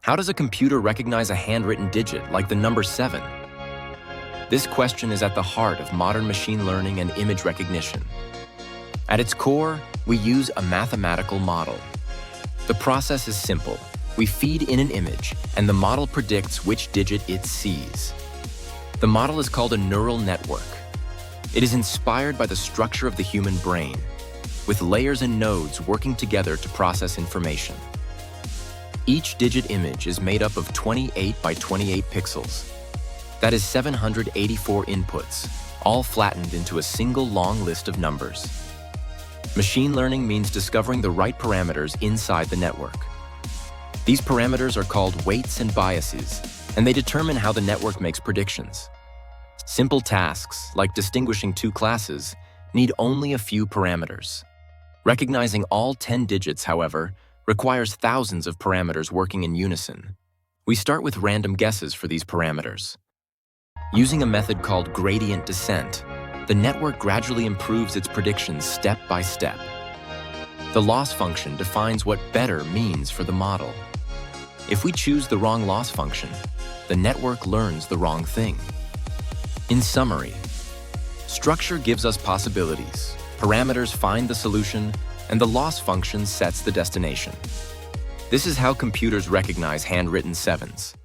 How does a computer recognize a handwritten digit like the number 7? This question is at the heart of modern machine learning and image recognition. At its core, we use a mathematical model. The process is simple. We feed in an image, and the model predicts which digit it sees. The model is called a neural network. It is inspired by the structure of the human brain, with layers and nodes working together to process information. Each digit image is made up of 28 by 28 pixels. That is 784 inputs, all flattened into a single long list of numbers. Machine learning means discovering the right parameters inside the network. These parameters are called weights and biases, and they determine how the network makes predictions. Simple tasks, like distinguishing two classes, need only a few parameters. Recognizing all 10 digits, however, requires thousands of parameters working in unison. We start with random guesses for these parameters. Using a method called gradient descent, the network gradually improves its predictions step by step. The loss function defines what better means for the model. If we choose the wrong loss function, the network learns the wrong thing. In summary, structure gives us possibilities, parameters find the solution, and the loss function sets the destination. This is how computers recognize handwritten sevens.